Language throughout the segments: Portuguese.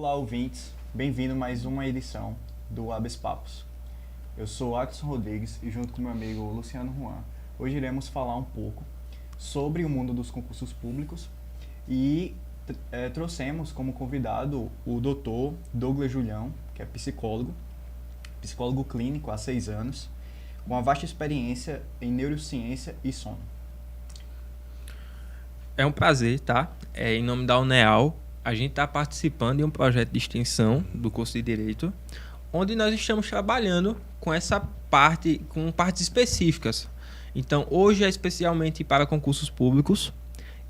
Olá, ouvintes. Bem-vindo a mais uma edição do Abes Papos. Eu sou Adson Rodrigues e junto com meu amigo Luciano Juan, hoje iremos falar um pouco sobre o mundo dos concursos públicos e trouxemos como convidado o Dr. Douglas Julião, que é psicólogo clínico há 6 anos, com uma vasta experiência em neurociência e sono. É um prazer, tá? Em nome da UNEAL, a gente está participando de um projeto de extensão do curso de Direito, onde nós estamos trabalhando com essa parte, com partes específicas. Então, hoje é especialmente para concursos públicos,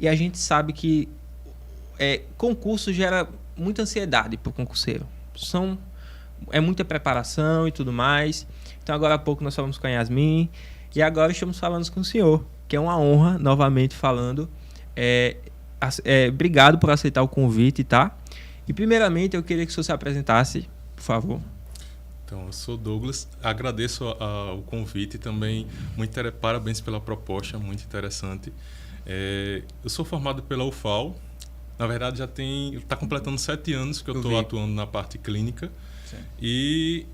e a gente sabe que concurso gera muita ansiedade para o concurseiro. É muita preparação e tudo mais. Então, agora há pouco nós falamos com a Yasmin, e agora estamos falando com o senhor, que é uma honra, novamente falando. Obrigado por aceitar o convite, tá? E primeiramente eu queria que o senhor se apresentasse, por favor. Então, eu sou Douglas, agradeço o convite também, parabéns pela proposta, muito interessante. Eu sou formado pela UFAL, na verdade está completando 7 anos que eu estou atuando na parte clínica. Sim. E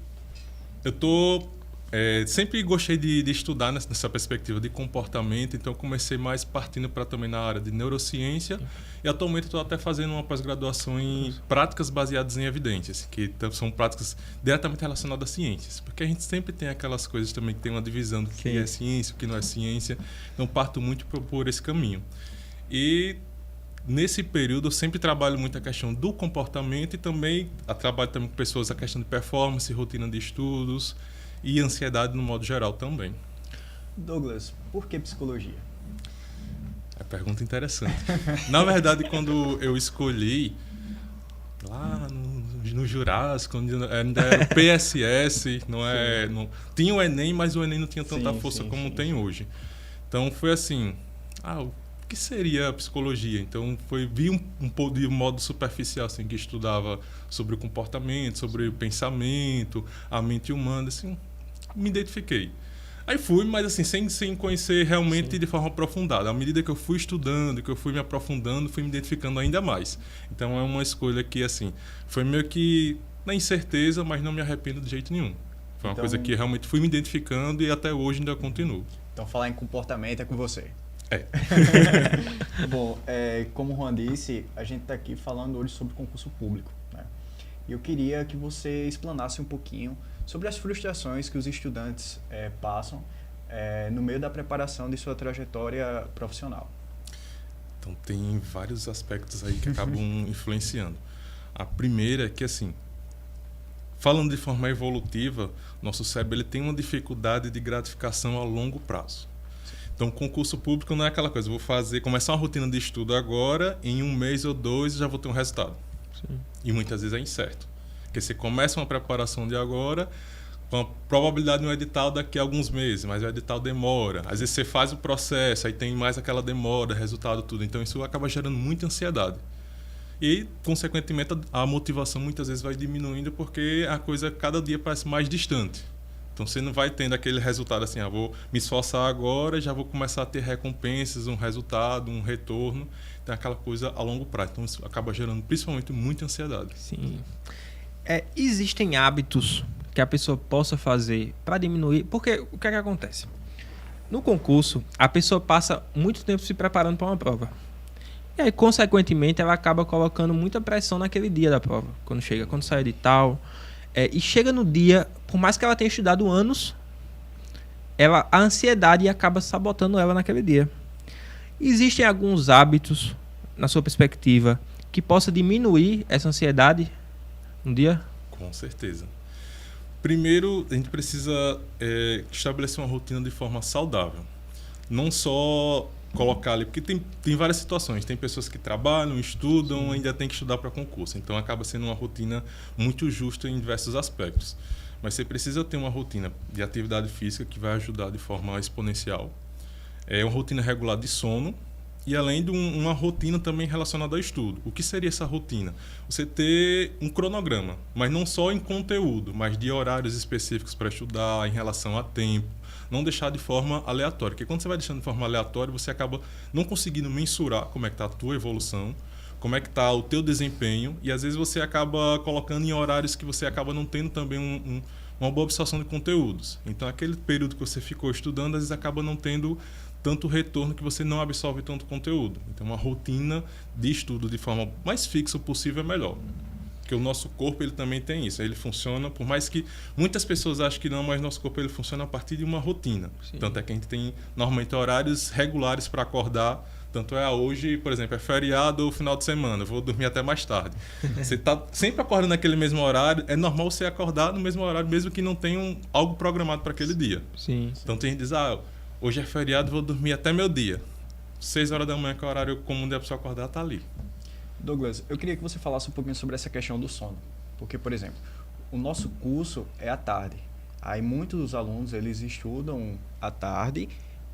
eu sempre gostei de estudar nessa perspectiva de comportamento, então eu comecei mais partindo para também na área de neurociência. Sim. E atualmente estou até fazendo uma pós-graduação em práticas baseadas em evidências, que são práticas diretamente relacionadas a ciências, porque a gente sempre tem aquelas coisas também que tem uma divisão do que é ciência, o que não é ciência, então parto muito por esse caminho. E nesse período eu sempre trabalho muito a questão do comportamento e também trabalho também com pessoas a questão de performance, rotina de estudos e ansiedade no modo geral também. Douglas, por que psicologia? É uma pergunta interessante. Na verdade, quando eu escolhi, lá no Jurássico, ainda era o PSS, tinha o Enem, mas o Enem não tinha tanta força como tem hoje. Então foi assim, o que seria a psicologia? Então vi um pouco de um modo superficial, assim, que estudava sobre o comportamento, sobre o pensamento, a mente humana, assim, me identifiquei. Aí fui, mas assim, sem conhecer realmente de forma aprofundada. À medida que eu fui estudando, que eu fui me aprofundando, fui me identificando ainda mais. Então é uma escolha que, assim, foi meio que na incerteza, mas não me arrependo de jeito nenhum. Foi uma coisa que realmente fui me identificando e até hoje ainda continuo. Então falar em comportamento é com você. Bom, como o Juan disse, a gente está aqui falando hoje sobre concurso público, né? E eu queria que você explanasse um pouquinho sobre as frustrações que os estudantes passam no meio da preparação de sua trajetória profissional. Então, tem vários aspectos aí que acabam influenciando. A primeira é que, assim, falando de forma evolutiva, nosso cérebro ele tem uma dificuldade de gratificação a longo prazo. Então, concurso público não é aquela coisa, começar uma rotina de estudo agora, em 1 mês ou 2 já vou ter um resultado. Sim. E muitas vezes é incerto. Porque você começa uma preparação de agora, com a probabilidade de um edital daqui a alguns meses, mas o edital demora. Às vezes você faz o processo, aí tem mais aquela demora, resultado, tudo. Então, isso acaba gerando muita ansiedade. E, consequentemente, a motivação muitas vezes vai diminuindo porque a coisa cada dia parece mais distante. Então, você não vai tendo aquele resultado assim, vou me esforçar agora, já vou começar a ter recompensas, um resultado, um retorno. Então, aquela coisa a longo prazo. Então, isso acaba gerando principalmente muita ansiedade. Sim. Existem hábitos que a pessoa possa fazer para diminuir... Porque o que é que acontece? No concurso, a pessoa passa muito tempo se preparando para uma prova. E aí, consequentemente, ela acaba colocando muita pressão naquele dia da prova. Quando sai o edital... e chega no dia, por mais que ela tenha estudado anos, a ansiedade acaba sabotando ela naquele dia. Existem alguns hábitos, na sua perspectiva, que possa diminuir essa ansiedade no dia? Com certeza. Primeiro, a gente precisa estabelecer uma rotina de forma saudável. Não só colocar ali, porque tem várias situações. Tem pessoas que trabalham, estudam, ainda tem que estudar para concurso. Então, acaba sendo uma rotina muito justa em diversos aspectos. Mas você precisa ter uma rotina de atividade física que vai ajudar de forma exponencial. Uma rotina regular de sono e, além de uma rotina também relacionada ao estudo. O que seria essa rotina? Você ter um cronograma, mas não só em conteúdo, mas de horários específicos para estudar, em relação a tempo. Não deixar de forma aleatória, porque quando você vai deixando de forma aleatória, você acaba não conseguindo mensurar como é que está a tua evolução, como é que está o teu desempenho, e às vezes você acaba colocando em horários que você acaba não tendo também uma boa absorção de conteúdos. Então, aquele período que você ficou estudando, às vezes acaba não tendo tanto retorno, que você não absorve tanto conteúdo. Então, uma rotina de estudo de forma mais fixa possível é melhor. Porque o nosso corpo ele também tem isso. Ele funciona, por mais que muitas pessoas achem que não, mas nosso corpo ele funciona a partir de uma rotina. Sim. Tanto é que a gente tem normalmente horários regulares para acordar. Tanto é hoje, por exemplo, é feriado ou final de semana, eu vou dormir até mais tarde. Você está sempre acordando naquele mesmo horário, é normal você acordar no mesmo horário, mesmo que não tenha algo programado para aquele dia. Sim. Então tem gente que diz, hoje é feriado, vou dormir até meu dia. 6 horas da manhã, que é o horário comum da pessoa acordar, tá ali. Douglas, eu queria que você falasse um pouquinho sobre essa questão do sono. Porque, por exemplo, o nosso curso é à tarde. Aí muitos dos alunos, eles estudam à tarde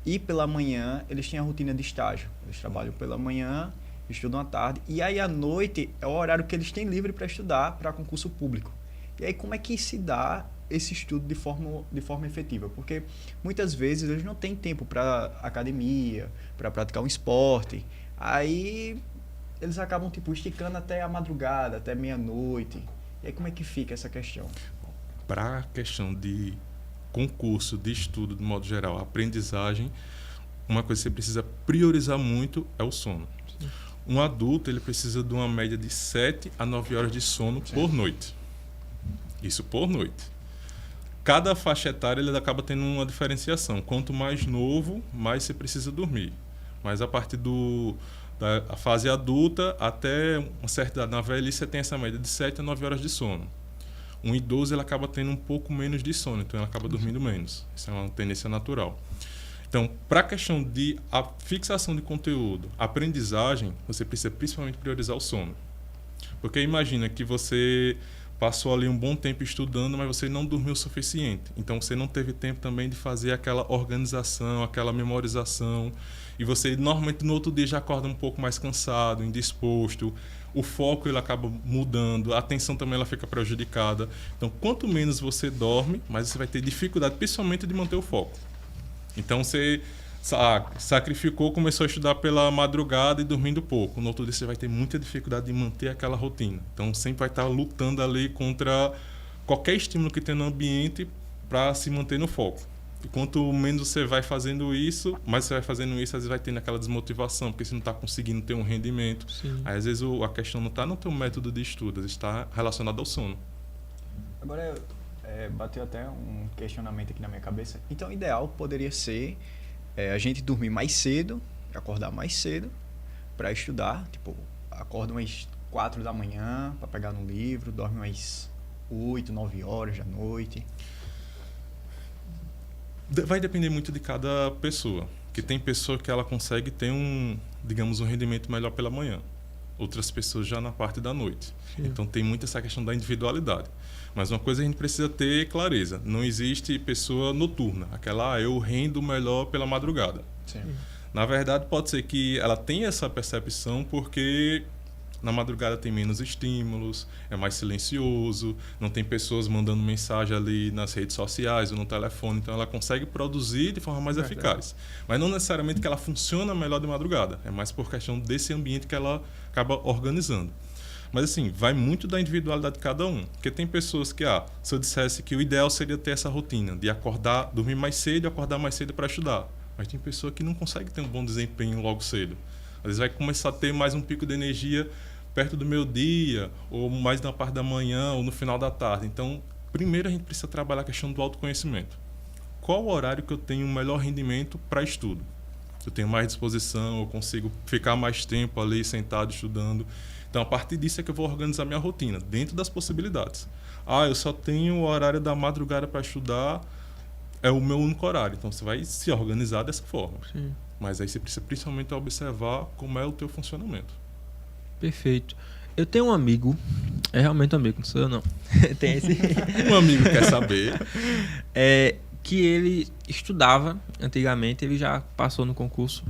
e pela manhã eles têm a rotina de estágio. Eles trabalham pela manhã, estudam à tarde e aí à noite é o horário que eles têm livre para estudar para concurso público. E aí como é que se dá esse estudo de forma efetiva? Porque muitas vezes eles não têm tempo para academia, para praticar um esporte. Aí eles acabam esticando até a madrugada, até meia-noite. E aí como é que fica essa questão? Para a questão de concurso, de estudo, de modo geral, aprendizagem, uma coisa que você precisa priorizar muito é o sono. Sim. Um adulto ele precisa de uma média de 7 a 9 horas de sono por noite. Isso por noite. Cada faixa etária ele acaba tendo uma diferenciação. Quanto mais novo, mais você precisa dormir. Mas a partir da fase adulta até uma certa idade, na velhice, você tem essa média de 7 a 9 horas de sono. Um idoso ele acaba tendo um pouco menos de sono, então ele acaba dormindo menos. Isso é uma tendência natural. Então, para a questão de a fixação de conteúdo, aprendizagem, você precisa principalmente priorizar o sono. Porque imagina que você passou ali um bom tempo estudando, mas você não dormiu o suficiente. Então, você não teve tempo também de fazer aquela organização, aquela memorização. E você, normalmente, no outro dia já acorda um pouco mais cansado, indisposto. O foco ele acaba mudando, a atenção também ela fica prejudicada. Então, quanto menos você dorme, mais você vai ter dificuldade, principalmente, de manter o foco. Então, você sacrificou, começou a estudar pela madrugada e dormindo pouco. No outro dia você vai ter muita dificuldade de manter aquela rotina. Então, sempre vai estar lutando ali contra qualquer estímulo que tem no ambiente para se manter no foco. E quanto menos você vai fazendo isso, mais você vai fazendo isso, às vezes vai tendo aquela desmotivação, porque você não está conseguindo ter um rendimento. Sim. Aí, às vezes a questão não está no teu método de estudo, está relacionada ao sono. Agora, bateu até um questionamento aqui na minha cabeça. Então, o ideal poderia ser a gente dormir mais cedo, acordar mais cedo para estudar. Tipo, acorda umas 4 da manhã para pegar no livro, dorme umas 8, 9 horas da noite. Vai depender muito de cada pessoa. Que tem pessoa que ela consegue ter um rendimento melhor pela manhã. Outras pessoas já na parte da noite. Sim. Então tem muito essa questão da individualidade. Mas uma coisa a gente precisa ter clareza. Não existe pessoa noturna. Aquela, eu rendo melhor pela madrugada. Sim. Na verdade, pode ser que ela tenha essa percepção porque na madrugada tem menos estímulos, é mais silencioso, não tem pessoas mandando mensagem ali nas redes sociais ou no telefone, então ela consegue produzir de forma mais eficaz. Mas não necessariamente que ela funciona melhor de madrugada, é mais por questão desse ambiente que ela acaba organizando. Mas assim, vai muito da individualidade de cada um, porque tem pessoas que, se eu dissesse que o ideal seria ter essa rotina de acordar, dormir mais cedo e acordar mais cedo para estudar, mas tem pessoa que não consegue ter um bom desempenho logo cedo. Às vezes vai começar a ter mais um pico de energia perto do meu dia, ou mais na parte da manhã, ou no final da tarde. Então, primeiro a gente precisa trabalhar a questão do autoconhecimento. Qual o horário que eu tenho um melhor rendimento para estudo? Eu tenho mais disposição, eu consigo ficar mais tempo ali sentado estudando. Então, a partir disso é que eu vou organizar minha rotina, dentro das possibilidades. Eu só tenho o horário da madrugada para estudar, é o meu único horário. Então, você vai se organizar dessa forma. Sim. Mas aí você precisa principalmente observar como é o teu funcionamento. Perfeito. Eu tenho um amigo, é realmente um amigo, não sou eu não. Tem esse... Um amigo quer saber. Que ele estudava antigamente, ele já passou no concurso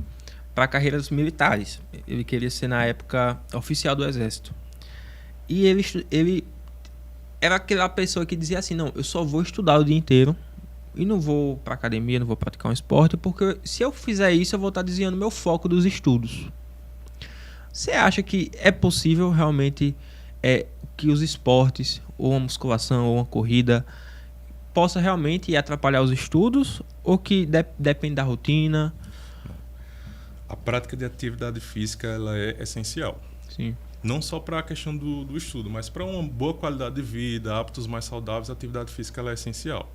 para carreiras militares. Ele queria ser, na época, oficial do Exército. E ele era aquela pessoa que dizia assim, não, eu só vou estudar o dia inteiro e não vou para academia, não vou praticar um esporte, porque se eu fizer isso, eu vou estar desviando meu foco dos estudos. Você acha que é possível realmente que os esportes, ou uma musculação, ou uma corrida, possa realmente atrapalhar os estudos? Ou que depende da rotina? A prática de atividade física ela é essencial. Sim. Não só para a questão do estudo, mas para uma boa qualidade de vida, hábitos mais saudáveis, a atividade física ela é essencial.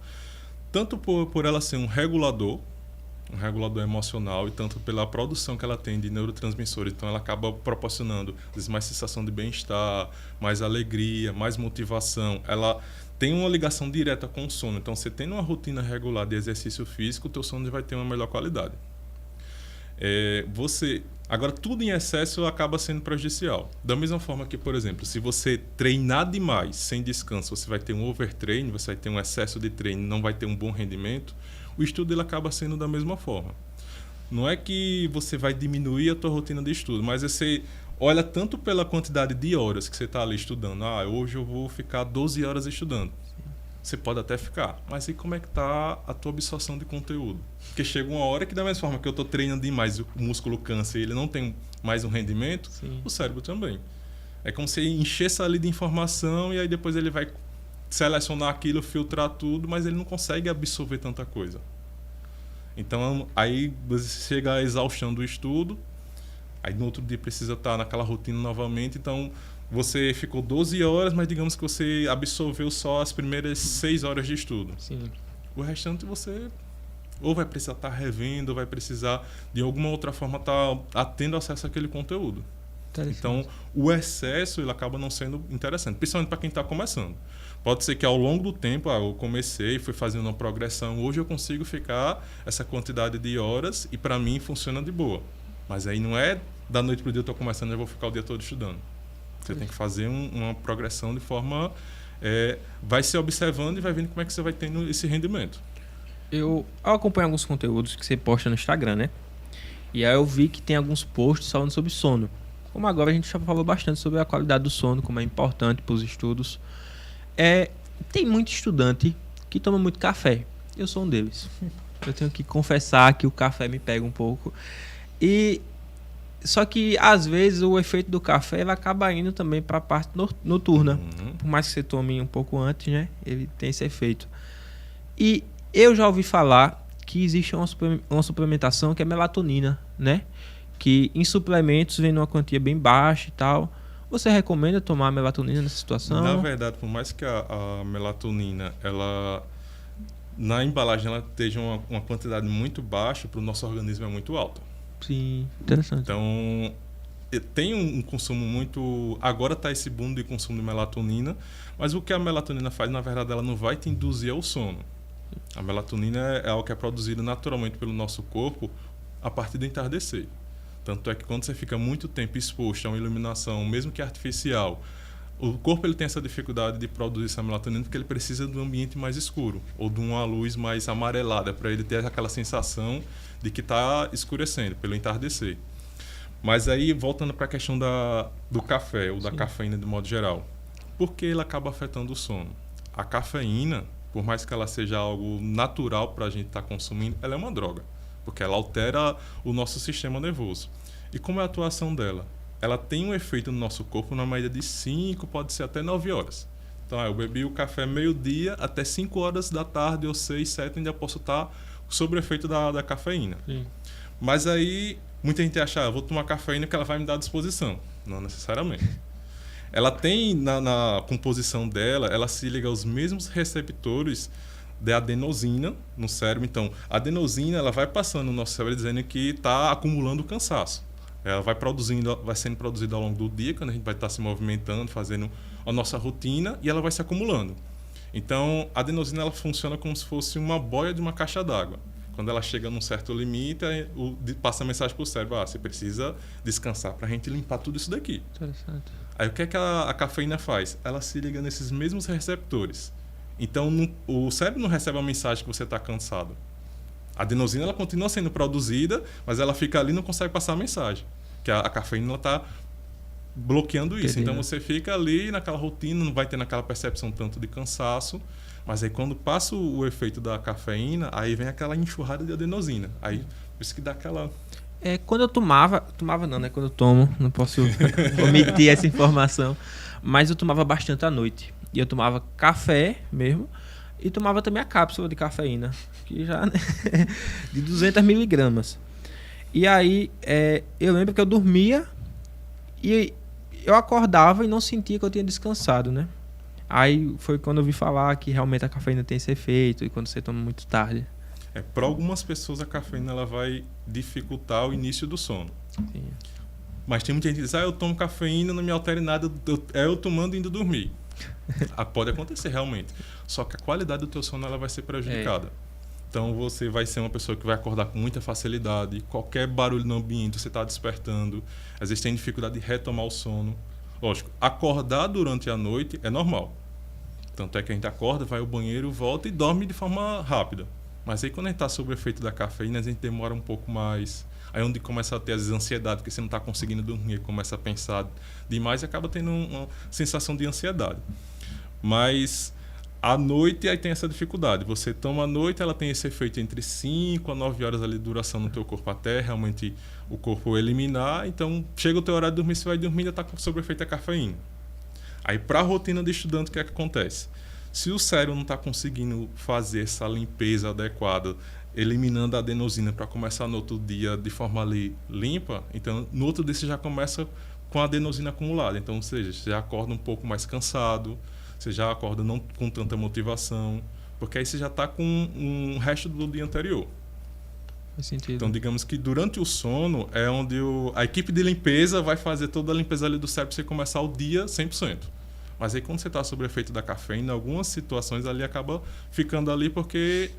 Tanto por ela ser um regulador emocional, e tanto pela produção que ela tem de neurotransmissores. Então, ela acaba proporcionando às vezes, mais sensação de bem-estar, mais alegria, mais motivação. Ela tem uma ligação direta com o sono. Então, você tendo uma rotina regular de exercício físico, o teu sono vai ter uma melhor qualidade. Agora, tudo em excesso acaba sendo prejudicial. Da mesma forma que, por exemplo, se você treinar demais, sem descanso, você vai ter um overtraining, você vai ter um excesso de treino, não vai ter um bom rendimento. O estudo ele acaba sendo da mesma forma. Não é que você vai diminuir a tua rotina de estudo, mas você olha tanto pela quantidade de horas que você está ali estudando. Hoje eu vou ficar 12 horas estudando. Você pode até ficar, mas e como é que está a tua absorção de conteúdo? Porque chega uma hora que da mesma forma que eu estou treinando demais, o músculo cansa e ele não tem mais um rendimento, sim, o cérebro também. É como se enchesse ali de informação e aí depois ele vai selecionar aquilo, filtrar tudo, mas ele não consegue absorver tanta coisa. Então, aí você chega à exaustão do estudo, aí no outro dia precisa estar naquela rotina novamente, então você ficou 12 horas, mas digamos que você absorveu só as primeiras 6 horas de estudo. Sim. O restante você ou vai precisar estar revendo, ou vai precisar de alguma outra forma estar tendo acesso àquele conteúdo. Então, o excesso ele acaba não sendo interessante, principalmente para quem está começando. Pode ser que ao longo do tempo, eu comecei, fui fazendo uma progressão, hoje eu consigo ficar essa quantidade de horas e para mim funciona de boa. Mas aí não é da noite para o dia eu estou começando e eu vou ficar o dia todo estudando. Você tem que fazer uma progressão de forma... vai se observando e vai vendo como é que você vai tendo esse rendimento. Eu acompanho alguns conteúdos que você posta no Instagram, né? E aí eu vi que tem alguns posts falando sobre sono. Como agora a gente já falou bastante sobre a qualidade do sono, como é importante para os estudos. Tem muito estudante que toma muito café. Eu sou um deles. Eu tenho que confessar que o café me pega um pouco. Só que, às vezes, o efeito do café ele acaba indo também para a parte noturna. Uhum. Por mais que você tome um pouco antes, né? Ele tem esse efeito. E eu já ouvi falar que existe uma suplementação que é melatonina, né? Que em suplementos vem numa quantia bem baixa e tal. Você recomenda tomar melatonina nessa situação? Na verdade, por mais que a melatonina, ela na embalagem ela esteja uma quantidade muito baixa, para o nosso organismo é muito alta. Sim, interessante. Então, tem um consumo muito... Agora está esse boom de consumo de melatonina, mas o que a melatonina faz, na verdade, ela não vai te induzir ao sono. A melatonina é algo que é produzido naturalmente pelo nosso corpo a partir do entardecer. Tanto é que quando você fica muito tempo exposto a uma iluminação, mesmo que artificial, o corpo ele tem essa dificuldade de produzir essa melatonina porque ele precisa de um ambiente mais escuro ou de uma luz mais amarelada para ele ter aquela sensação de que está escurecendo pelo entardecer. Mas aí, voltando para a questão do café ou da cafeína de modo geral, por que ela acaba afetando o sono? A cafeína, por mais que ela seja algo natural para a gente estar consumindo, ela é uma droga, porque ela altera o nosso sistema nervoso. E como é a atuação dela? Ela tem um efeito no nosso corpo na média de 5, pode ser até 9 horas. Então, eu bebi o café meio-dia, até 5 horas da tarde, ou 6, 7, ainda posso estar sob o efeito da cafeína. Sim. Mas aí, muita gente acha, eu vou tomar cafeína que ela vai me dar disposição. Não necessariamente. Ela tem, na composição dela, ela se liga aos mesmos receptores da adenosina no cérebro. Então, a adenosina ela vai passando no nosso cérebro dizendo que está acumulando cansaço. Ela vai sendo produzida ao longo do dia, quando a gente vai estar se movimentando, fazendo a nossa rotina, e ela vai se acumulando. Então, a adenosina ela funciona como se fosse uma boia de uma caixa d'água. Quando ela chega num certo limite, passa a mensagem para o cérebro, você precisa descansar para a gente limpar tudo isso daqui. Interessante. Aí o que é que a cafeína faz? Ela se liga nesses mesmos receptores. Então, o cérebro não recebe a mensagem que você está cansado. A adenosina ela continua sendo produzida, mas ela fica ali e não consegue passar a mensagem. Que a cafeína está bloqueando isso. Entendi. Então, você fica ali naquela rotina, não vai ter naquela percepção tanto de cansaço. Mas aí, quando passa o efeito da cafeína, aí vem aquela enxurrada de adenosina. Aí, por isso que dá aquela... Quando eu tomava não, né? Quando eu tomo, não posso omitir essa informação, mas eu tomava bastante à noite. E eu tomava café mesmo, e tomava também a cápsula de cafeína, que já, né? De 200 miligramas. E aí, eu lembro que eu dormia e eu acordava e não sentia que eu tinha descansado, né? Aí foi quando eu vi falar que realmente a cafeína tem esse efeito, e quando você toma muito tarde. Para algumas pessoas a cafeína ela vai dificultar o início do sono. Sim. Mas tem muita gente que diz, eu tomo cafeína, não me altera em nada, eu tomando e indo dormir. Pode acontecer realmente. Só que a qualidade do teu sono ela vai ser prejudicada. Então você vai ser uma pessoa que vai acordar com muita facilidade, qualquer barulho no ambiente você está despertando, às vezes tem dificuldade de retomar o sono. Lógico, acordar durante a noite é normal. Tanto é que a gente acorda, vai ao banheiro, volta e dorme de forma rápida. Mas aí quando a gente está sob o efeito da cafeína, a gente demora um pouco mais. Aí é onde começa a ter as ansiedades, porque você não está conseguindo dormir, começa a pensar demais e acaba tendo uma sensação de ansiedade. Mas à noite aí tem essa dificuldade. Você toma à noite, ela tem esse efeito entre 5 a 9 horas ali de duração no teu corpo até realmente o corpo eliminar. Então chega o teu horário de dormir, você vai dormir e já está sob o efeito da cafeína. Aí para a rotina de estudante, o que é que acontece? Se o cérebro não está conseguindo fazer essa limpeza adequada, eliminando a adenosina para começar no outro dia de forma ali limpa, então no outro dia você já começa com a adenosina acumulada. Então, ou seja, você já acorda um pouco mais cansado, você já acorda não com tanta motivação, porque aí você já está com um resto do dia anterior. Faz sentido. Então, digamos que durante o sono é onde a equipe de limpeza vai fazer toda a limpeza ali do cérebro para você começar o dia 100%. Mas aí quando você está sob o efeito da cafeína, em algumas situações ali acaba ficando ali porque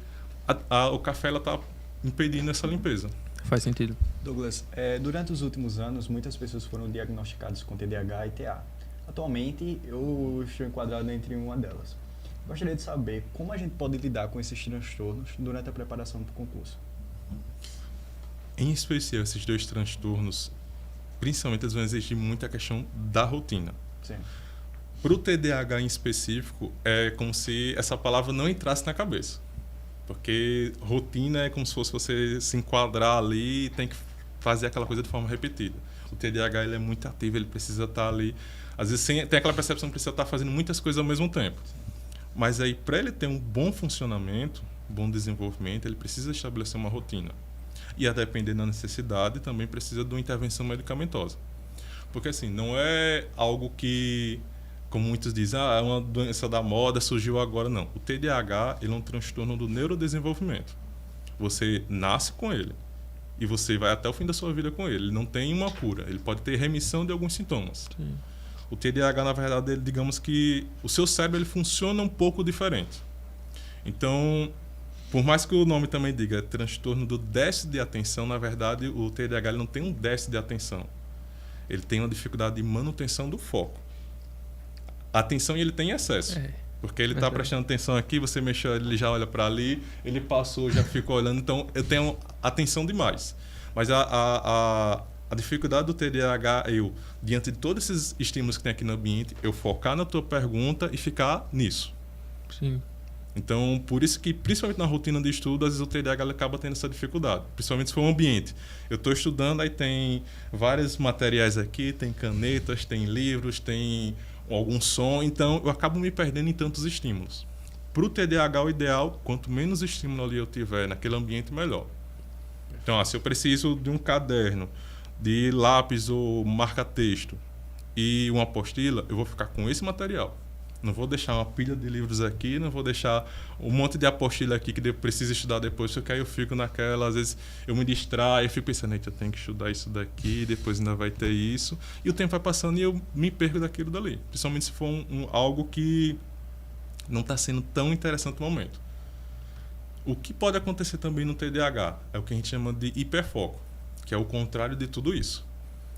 o café está impedindo essa limpeza. Faz sentido. Douglas, durante os últimos anos, muitas pessoas foram diagnosticadas com TDAH e TA. Atualmente, eu estou enquadrado entre uma delas. Gostaria de saber como a gente pode lidar com esses transtornos durante a preparação para o concurso. Em especial, esses dois transtornos, principalmente, eles vão exigir muito a questão da rotina. Sim. Para o TDAH em específico, é como se essa palavra não entrasse na cabeça. Porque rotina é como se fosse você se enquadrar ali e tem que fazer aquela coisa de forma repetida. O TDAH ele é muito ativo, ele precisa estar ali. Às vezes tem aquela percepção que precisa estar fazendo muitas coisas ao mesmo tempo. Mas aí, para ele ter um bom funcionamento, bom desenvolvimento, ele precisa estabelecer uma rotina. E a depender da necessidade, também precisa de uma intervenção medicamentosa. Porque assim, não é algo que, como muitos dizem, é uma doença da moda, surgiu agora. Não. O TDAH ele é um transtorno do neurodesenvolvimento. Você nasce com ele e você vai até o fim da sua vida com ele. Ele não tem uma cura. Ele pode ter remissão de alguns sintomas. Sim. O TDAH, na verdade, digamos que o seu cérebro ele funciona um pouco diferente. Então, por mais que o nome também diga transtorno do déficit de atenção, na verdade, o TDAH ele não tem um déficit de atenção. Ele tem uma dificuldade de manutenção do foco. A atenção ele tem excesso. Porque ele está prestando atenção aqui, você mexeu, ele já olha para ali, ele passou, já ficou olhando. Então, eu tenho atenção demais. Mas a dificuldade do TDAH é diante de todos esses estímulos que tem aqui no ambiente, eu focar na tua pergunta e ficar nisso. Sim. Então, por isso que, principalmente na rotina de estudo, às vezes o TDAH acaba tendo essa dificuldade. Principalmente se for um ambiente. Eu estou estudando, aí tem vários materiais aqui, tem canetas, tem livros, tem algum som. Então, eu acabo me perdendo em tantos estímulos. Para o TDAH, o ideal, quanto menos estímulo ali eu tiver naquele ambiente, melhor. Então, se eu preciso de um caderno, de lápis ou marca-texto e uma apostila, eu vou ficar com esse material. Não vou deixar uma pilha de livros aqui, não vou deixar um monte de apostila aqui que eu preciso estudar depois, porque aí eu fico naquela, às vezes eu me distraio, eu fico pensando, eu tenho que estudar isso daqui, depois ainda vai ter isso, e o tempo vai passando e eu me perco daquilo dali. Principalmente se for algo que não está sendo tão interessante no momento. O que pode acontecer também no TDAH é o que a gente chama de hiperfoco, que é o contrário de tudo isso.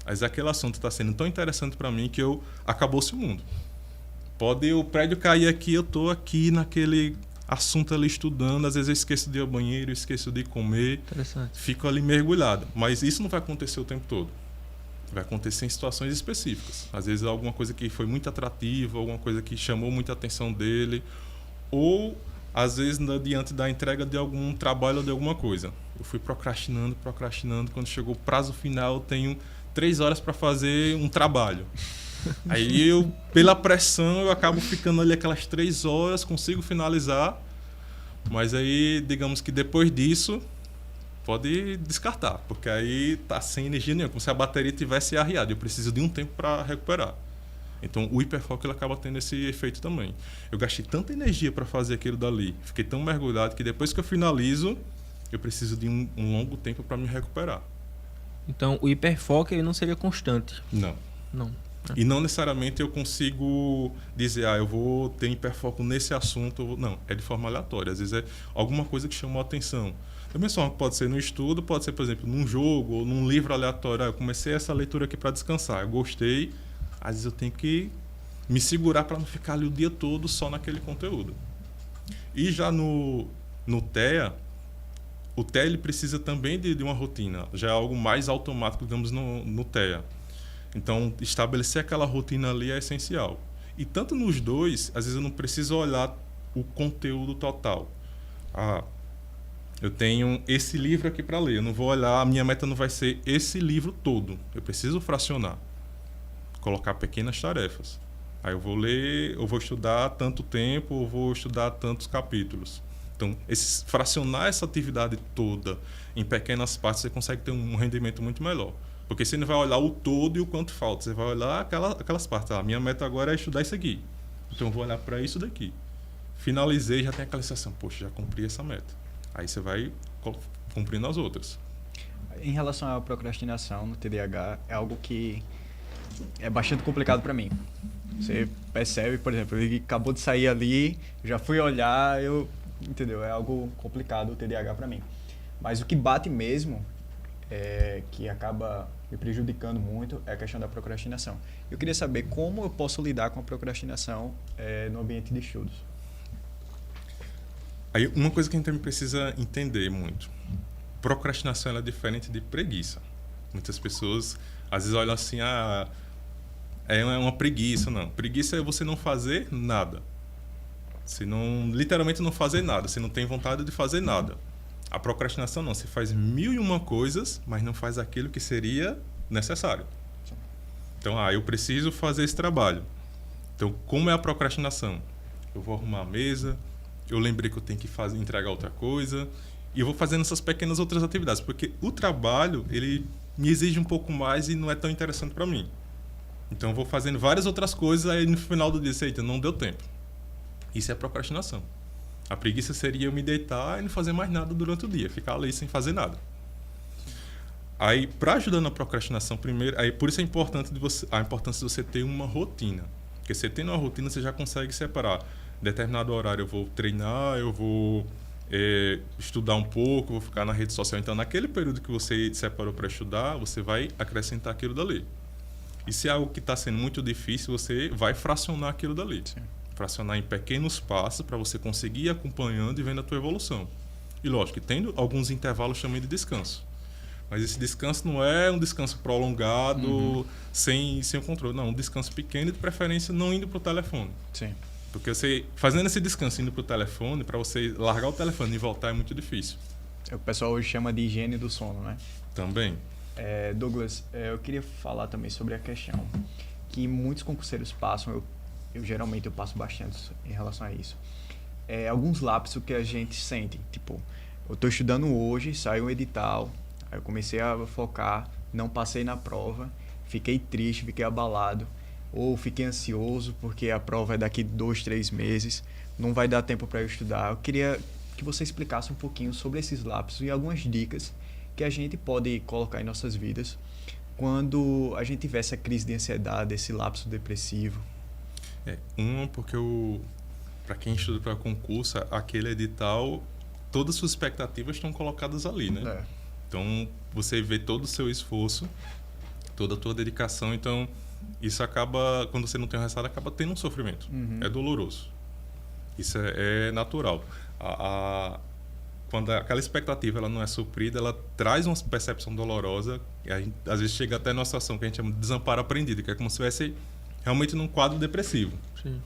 Mas aquele assunto está sendo tão interessante para mim que acabou-se o mundo. Pode o prédio cair aqui, eu estou aqui naquele assunto ali estudando, às vezes eu esqueço de ir ao banheiro, esqueço de comer, fico ali mergulhado. Mas isso não vai acontecer o tempo todo. Vai acontecer em situações específicas. Às vezes alguma coisa que foi muito atrativa, alguma coisa que chamou muita atenção dele, ou às vezes diante da entrega de algum trabalho ou de alguma coisa. Eu fui procrastinando. Quando chegou o prazo final, eu tenho 3 horas para fazer um trabalho. Aí pela pressão, eu acabo ficando ali aquelas 3 horas, consigo finalizar. Mas aí, digamos que depois disso, pode descartar, porque aí tá sem energia nenhuma, como se a bateria tivesse arriada. Eu preciso de um tempo para recuperar. Então, o hiperfoco ele acaba tendo esse efeito também. Eu gastei tanta energia para fazer aquilo dali, fiquei tão mergulhado que depois que eu finalizo, eu preciso de um longo tempo para me recuperar. Então, o hiperfoco ele não seria constante. Não. E não necessariamente eu consigo dizer, eu vou ter hiperfoco nesse assunto. Não, é de forma aleatória. Às vezes é alguma coisa que chamou a atenção. Da mesma forma que pode ser no estudo, pode ser, por exemplo, num jogo ou num livro aleatório. Eu comecei essa leitura aqui para descansar, eu gostei. Às vezes eu tenho que me segurar para não ficar ali o dia todo só naquele conteúdo. E já no TEA, o TEA ele precisa também de uma rotina. Já é algo mais automático, digamos, no TEA. Então, estabelecer aquela rotina ali é essencial. E tanto nos dois, às vezes eu não preciso olhar o conteúdo total. Eu tenho esse livro aqui para ler. Eu não vou olhar, a minha meta não vai ser esse livro todo. Eu preciso fracionar. Colocar pequenas tarefas. Aí eu vou ler, eu vou estudar tanto tempo, eu vou estudar tantos capítulos. Então, fracionar essa atividade toda em pequenas partes, você consegue ter um rendimento muito melhor. Porque você não vai olhar o todo e o quanto falta. Você vai olhar aquelas partes. Minha meta agora é estudar isso aqui. Então, eu vou olhar para isso daqui. Finalizei, já tem aquela sensação. Poxa, já cumpri essa meta. Aí você vai cumprindo as outras. Em relação à procrastinação no TDAH, é algo que é bastante complicado para mim. Você percebe, por exemplo, ele acabou de sair ali, já fui olhar, entendeu? É algo complicado o TDAH para mim. Mas o que bate mesmo, que acaba me prejudicando muito, é a questão da procrastinação. Eu queria saber como eu posso lidar com a procrastinação no ambiente de estudos. Aí, uma coisa que a gente precisa entender muito. Procrastinação ela é diferente de preguiça. Muitas pessoas, às vezes, olham assim, é uma preguiça. Não. Preguiça é você não fazer nada. Você literalmente não fazer nada. Você não tem vontade de fazer nada. A procrastinação não. Você faz 1001 coisas, mas não faz aquilo que seria necessário. Então, eu preciso fazer esse trabalho. Então, como é a procrastinação? Eu vou arrumar a mesa, eu lembrei que eu tenho que entregar outra coisa, e eu vou fazendo essas pequenas outras atividades, porque o trabalho, ele me exige um pouco mais e não é tão interessante para mim. Então, eu vou fazendo várias outras coisas, aí no final do dia, não deu tempo. Isso é procrastinação. A preguiça seria eu me deitar e não fazer mais nada durante o dia, ficar ali sem fazer nada. Aí, para ajudar na procrastinação, primeiro, por isso a importância de você ter uma rotina. Porque você tendo uma rotina, você já consegue separar. Determinado horário eu vou treinar, eu vou estudar um pouco, vou ficar na rede social. Então, naquele período que você separou para estudar, você vai acrescentar aquilo dali. E se é algo que está sendo muito difícil, você vai fracionar aquilo dali. Sim. Fracionar em pequenos passos para você conseguir ir acompanhando e vendo a tua evolução. E lógico, tendo alguns intervalos também de descanso. Mas esse descanso não é um descanso prolongado, sem o controle. Não, um descanso pequeno e de preferência não indo para o telefone. Sim. Porque você, fazendo esse descanso indo para o telefone, para você largar o telefone e voltar é muito difícil. O pessoal hoje chama de higiene do sono, né? Também. Douglas, eu queria falar também sobre a questão que muitos concurseiros passam, eu geralmente eu passo bastante em relação a isso. Alguns lapsos que a gente sente, tipo, eu estou estudando hoje, saiu um edital, aí eu comecei a focar, não passei na prova, fiquei triste, fiquei abalado, ou fiquei ansioso porque a prova é daqui 2, 3 meses, não vai dar tempo para eu estudar. Eu queria que você explicasse um pouquinho sobre esses lapsos e algumas dicas que a gente pode colocar em nossas vidas quando a gente tiver essa crise de ansiedade, esse lapso depressivo. Porque para quem estuda para concurso, aquele edital, todas as suas expectativas estão colocadas ali, né? Então, você vê todo o seu esforço, toda a tua dedicação, então isso acaba, quando você não tem o resultado, acaba tendo um sofrimento. É doloroso. Isso é natural. Quando aquela expectativa ela não é suprida, ela traz uma percepção dolorosa, e a gente, às vezes chega até numa situação que a gente chama de desamparo aprendido, que é como se estivesse realmente num quadro depressivo. Sim.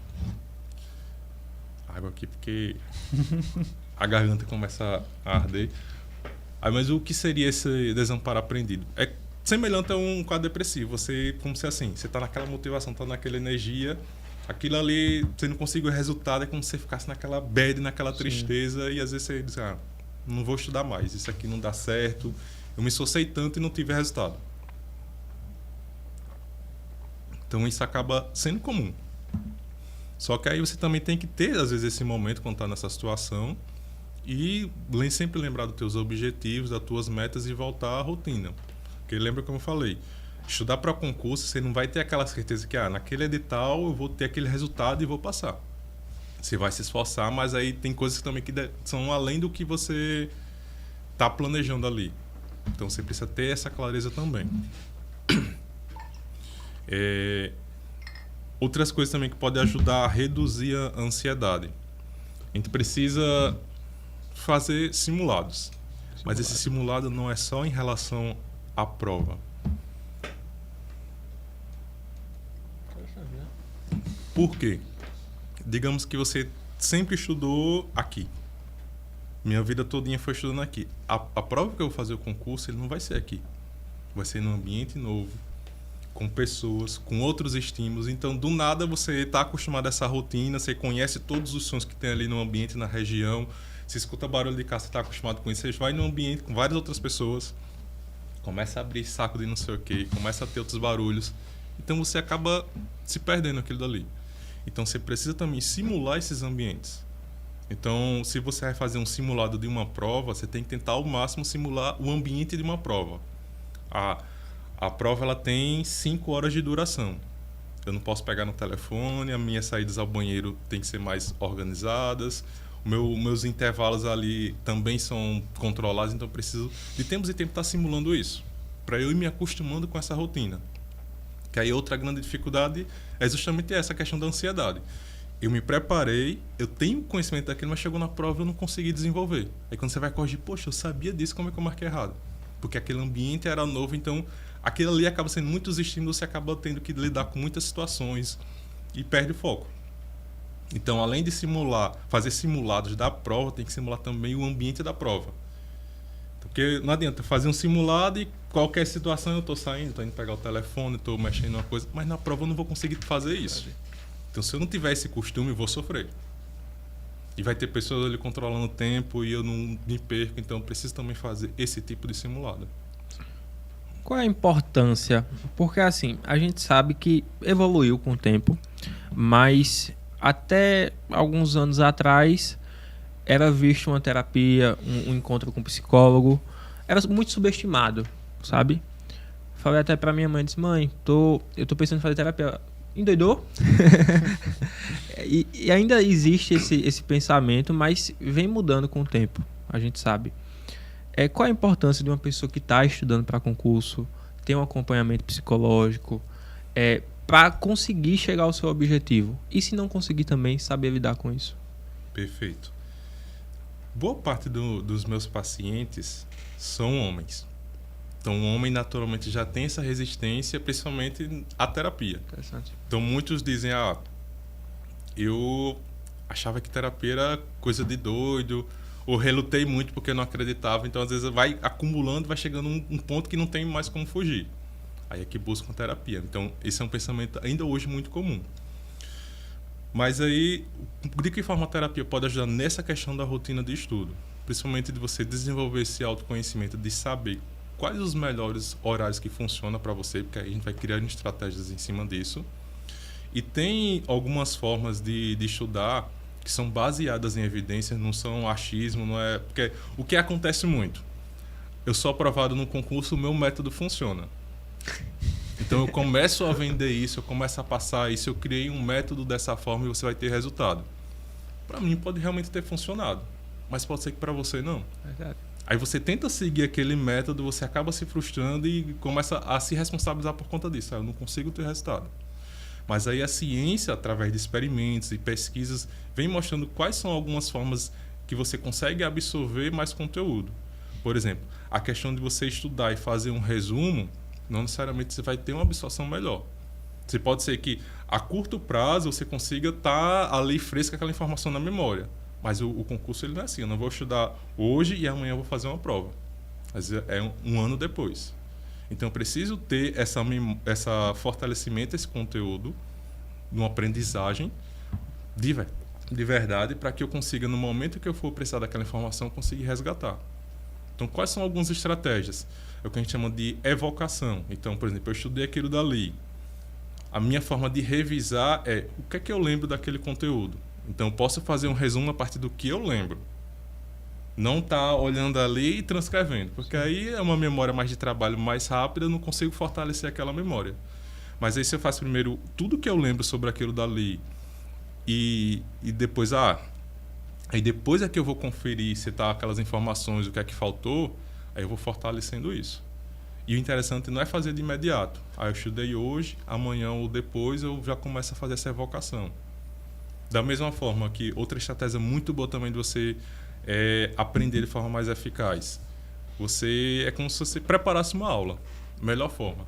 água aqui, porque a garganta começa a arder. Aí, mas o que seria esse desamparo aprendido? É semelhante a um quadro depressivo. Você, como se assim, você está naquela motivação, está naquela energia, aquilo ali, você não consegue o resultado, é como se você ficasse naquela bad, naquela tristeza, e às vezes você diz, não vou estudar mais, isso aqui não dá certo, eu me esforcei tanto e não tive resultado. Então isso acaba sendo comum. Só que aí você também tem que ter, às vezes, esse momento quando está nessa situação e sempre lembrar dos teus objetivos, das tuas metas e voltar à rotina. Porque lembra como eu falei, estudar para concurso, você não vai ter aquela certeza que naquele edital eu vou ter aquele resultado e vou passar. Você vai se esforçar, mas aí tem coisas também que são além do que você está planejando ali. Então você precisa ter essa clareza também. Outras coisas também que podem ajudar a reduzir a ansiedade. A gente precisa fazer simulados. Mas esse simulado não é só em relação à prova. Por quê? Digamos que você sempre estudou aqui. Minha vida todinha foi estudando aqui. A prova que eu vou fazer o concurso, ele não vai ser aqui. Vai ser num ambiente novo, com pessoas, com outros estímulos. Então, do nada, você está acostumado a essa rotina, você conhece todos os sons que tem ali no ambiente, na região. Você escuta barulho de carro, você está acostumado com isso. Você vai num ambiente com várias outras pessoas, começa a abrir saco de não sei o quê, começa a ter outros barulhos. Então, você acaba se perdendo naquilo dali. Então, você precisa também simular esses ambientes. Então, se você vai fazer um simulado de uma prova, você tem que tentar ao máximo simular o ambiente de uma prova. A prova ela tem 5 horas de duração. Eu não posso pegar no telefone, as minhas saídas ao banheiro têm que ser mais organizadas, meus intervalos ali também são controlados, então eu preciso de tempos em tempos estar simulando isso, para eu ir me acostumando com essa rotina. Que aí outra grande dificuldade é justamente essa questão da ansiedade. Eu me preparei, eu tenho conhecimento daquilo, mas chegou na prova e eu não consegui desenvolver. Aí quando você vai corrigir, poxa, eu sabia disso, como é que eu marquei errado? Porque aquele ambiente era novo, então aquilo ali acaba sendo muitos estímulos, você acaba tendo que lidar com muitas situações e perde o foco. Então, além de fazer simulados da prova, tem que simular também o ambiente da prova. Porque não adianta fazer um simulado e qualquer situação eu estou saindo, estou indo pegar o telefone, estou mexendo em uma coisa, mas na prova eu não vou conseguir fazer isso. Então, se eu não tiver esse costume, eu vou sofrer. E vai ter pessoas ali controlando o tempo e eu não me perco, então eu preciso também fazer esse tipo de simulado. Qual é a importância? Porque assim, a gente sabe que evoluiu com o tempo, mas até alguns anos atrás era visto uma terapia, um encontro com um psicólogo, era muito subestimado, sabe? Falei até pra minha mãe, disse, mãe, eu tô pensando em fazer terapia. Endoidou? e ainda existe esse pensamento, mas vem mudando com o tempo, a gente sabe. Qual a importância de uma pessoa que está estudando para concurso, ter um acompanhamento psicológico, para conseguir chegar ao seu objetivo? E se não conseguir também, saber lidar com isso? Perfeito. Boa parte dos meus pacientes são homens. Então, o homem naturalmente já tem essa resistência, principalmente à terapia. Interessante. Então, muitos dizem, eu achava que terapia era coisa de doido, ou relutei muito porque eu não acreditava. Então, às vezes, vai acumulando, vai chegando um ponto que não tem mais como fugir. Aí é que buscam terapia. Então, esse é um pensamento ainda hoje muito comum. Mas aí, de que forma a terapia pode ajudar nessa questão da rotina de estudo? Principalmente de você desenvolver esse autoconhecimento, de saber quais os melhores horários que funcionam para você, porque aí a gente vai criar estratégias em cima disso. E tem algumas formas de estudar que são baseadas em evidências, não são achismo, não é... Porque o que acontece muito? Eu sou aprovado no concurso, o meu método funciona. Então eu começo a vender isso, eu começo a passar isso, eu criei um método dessa forma e você vai ter resultado. Para mim pode realmente ter funcionado, mas pode ser que para você não. Verdade. Aí você tenta seguir aquele método, você acaba se frustrando e começa a se responsabilizar por conta disso. Eu não consigo ter resultado. Mas aí a ciência, através de experimentos e pesquisas, vem mostrando quais são algumas formas que você consegue absorver mais conteúdo. Por exemplo, a questão de você estudar e fazer um resumo, não necessariamente você vai ter uma absorção melhor. Você pode ser que a curto prazo você consiga estar ali fresca aquela informação na memória. Mas o concurso ele não é assim. Eu não vou estudar hoje e amanhã eu vou fazer uma prova. Às vezes é um ano depois. Então eu preciso ter essa fortalecimento, esse conteúdo, numa aprendizagem de verdade, para que eu consiga, no momento que eu for precisar daquela informação, conseguir resgatar. Então, quais são algumas estratégias? É o que a gente chama de evocação. Então, por exemplo, eu estudei aquilo dali. A minha forma de revisar é o que é que eu lembro daquele conteúdo. Então, eu posso fazer um resumo a partir do que eu lembro. Não tá olhando ali e transcrevendo, porque aí é uma memória mais de trabalho mais rápida, eu não consigo fortalecer aquela memória. Mas aí se eu faço primeiro tudo que eu lembro sobre aquilo dali e depois, aí depois é que eu vou conferir se tá aquelas informações, o que é que faltou, aí eu vou fortalecendo isso. E o interessante não é fazer de imediato. Eu estudei hoje, amanhã ou depois eu já começo a fazer essa evocação. Da mesma forma que outra estratégia muito boa também de você aprender de forma mais eficaz. É como se você preparasse uma aula. Melhor forma.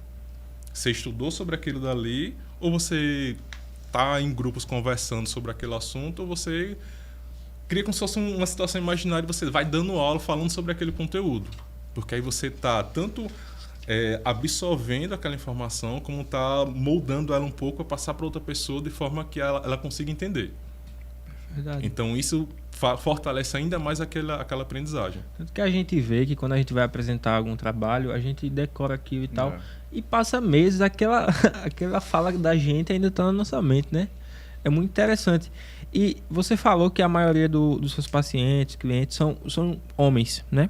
Você estudou sobre aquilo dali, ou você está em grupos conversando sobre aquele assunto, ou você cria como se fosse uma situação imaginária e você vai dando aula falando sobre aquele conteúdo. Porque aí você está tanto absorvendo aquela informação, como está moldando ela um pouco a passar para outra pessoa de forma que ela consiga entender. Verdade. Então isso fortalece ainda mais aquela aprendizagem. Tanto que a gente vê que quando a gente vai apresentar algum trabalho, a gente decora aquilo e tal, e passa meses, aquela fala da gente ainda está na nossa mente, né? É muito interessante. E você falou que a maioria dos seus pacientes, clientes, são homens, né?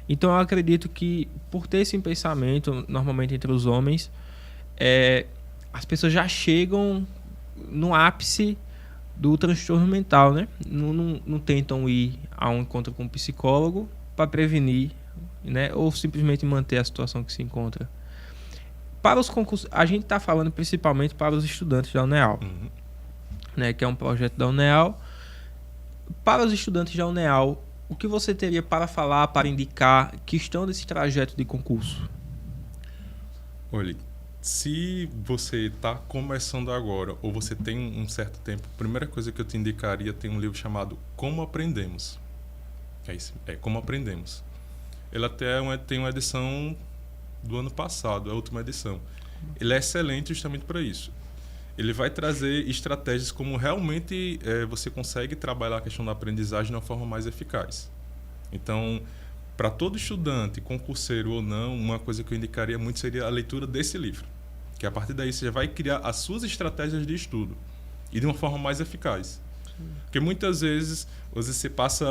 Então eu acredito que por ter esse pensamento, normalmente entre os homens, as pessoas já chegam no ápice do transtorno mental, né? Não tentam ir a um encontro com um psicólogo para prevenir, né? Ou simplesmente manter a situação que se encontra. Para os concursos, a gente está falando principalmente para os estudantes da UNEAL, né? Que é um projeto da UNEAL. Para os estudantes da UNEAL, o que você teria para falar, para indicar que estão nesse trajeto de concurso? Olha, se você está começando agora ou você tem um certo tempo, a primeira coisa que eu te indicaria tem um livro chamado Como Aprendemos. Como Aprendemos. Ele até tem uma edição do ano passado, a última edição. Ele é excelente justamente para isso. Ele vai trazer estratégias como realmente você consegue trabalhar a questão da aprendizagem de uma forma mais eficaz. Então, para todo estudante, concurseiro ou não, uma coisa que eu indicaria muito seria a leitura desse livro. Que a partir daí você já vai criar as suas estratégias de estudo. E de uma forma mais eficaz. Porque muitas vezes você passa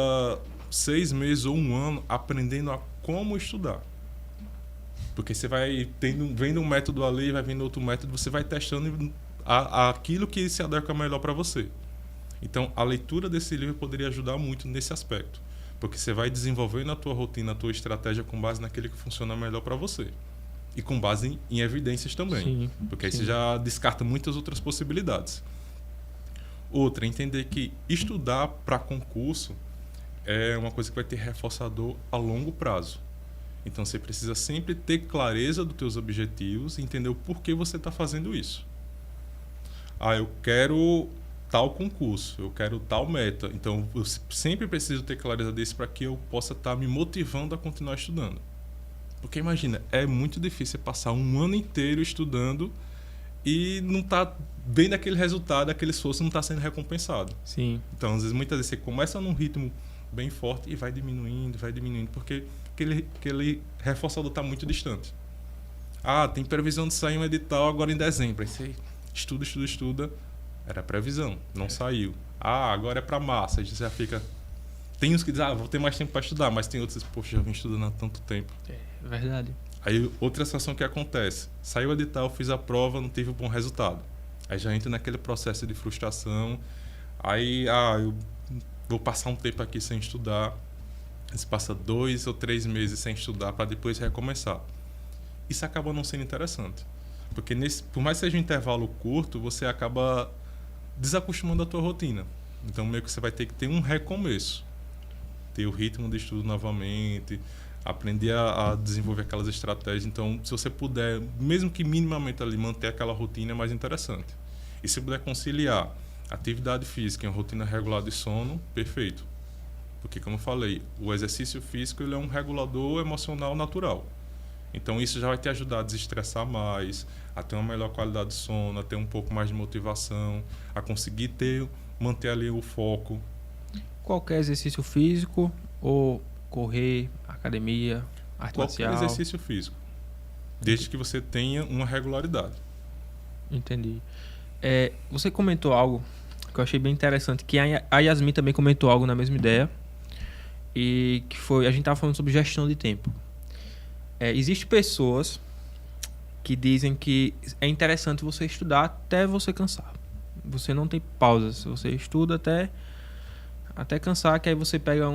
6 meses ou 1 ano aprendendo a como estudar. Porque você vai vendo um método ali, vai vendo outro método, você vai testando aquilo que se adequa melhor para você. Então, a leitura desse livro poderia ajudar muito nesse aspecto. Porque você vai desenvolvendo a tua rotina, a tua estratégia com base naquilo que funciona melhor para você. E com base em evidências também. Sim, porque aí você já descarta muitas outras possibilidades. Outra, entender que estudar para concurso é uma coisa que vai ter reforçador a longo prazo. Então você precisa sempre ter clareza dos teus objetivos e entender o porquê você está fazendo isso. Eu quero tal concurso, eu quero tal meta. Então eu sempre preciso ter clareza disso para que eu possa estar me motivando a continuar estudando. Porque imagina, é muito difícil passar 1 ano inteiro estudando e não tá vendo aquele resultado, aquele esforço não está sendo recompensado. Sim. Então, às vezes, muitas vezes você começa num ritmo bem forte e vai diminuindo, porque aquele reforçador está muito distante. Tem previsão de sair um edital agora em dezembro. Aí você estuda. Era previsão, não saiu. Agora é para massa. Aí você já fica... Tem uns que dizem, vou ter mais tempo para estudar, mas tem outros que poxa, já vim estudando há tanto tempo. É verdade. Aí outra situação que acontece, saiu o edital, fiz a prova, não tive um bom resultado. Aí já entra naquele processo de frustração. Aí, eu vou passar um tempo aqui sem estudar. Você passa 2 ou 3 meses sem estudar para depois recomeçar. Isso acaba não sendo interessante. Porque por mais que seja um intervalo curto, você acaba desacostumando a tua rotina. Então meio que você vai ter que ter um recomeço. Ter o ritmo de estudo novamente. aprender a desenvolver aquelas estratégias. Então, se você puder, mesmo que minimamente ali, manter aquela rotina, é mais interessante. E se puder conciliar atividade física e uma rotina regular de sono, perfeito. Porque, como eu falei, o exercício físico ele é um regulador emocional natural. Então, isso já vai te ajudar a desestressar mais, a ter uma melhor qualidade de sono, a ter um pouco mais de motivação, a conseguir manter ali o foco. Qualquer exercício físico ou correr, academia, arte Qualquer marcial? exercício físico, desde que você tenha uma regularidade. Entendi. Você comentou algo que eu achei bem interessante, que a Yasmin também comentou algo na mesma ideia, e que foi, a gente estava falando sobre gestão de tempo. Existem pessoas que dizem que é interessante você estudar até você cansar. Você não tem pausas, você estuda até cansar, que aí você pega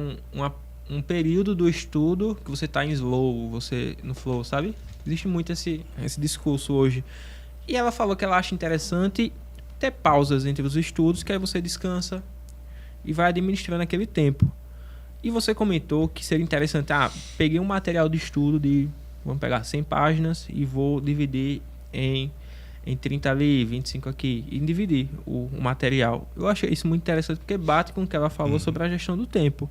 um período do estudo que você está em slow, você no flow, sabe? Existe muito esse discurso hoje. E ela falou que ela acha interessante ter pausas entre os estudos, que aí você descansa e vai administrando aquele tempo. E você comentou que seria interessante, peguei um material de estudo vamos pegar 100 páginas e vou dividir em 30 ali, 25 aqui, e dividir o material. Eu achei isso muito interessante, porque bate com o que ela falou sobre a gestão do tempo.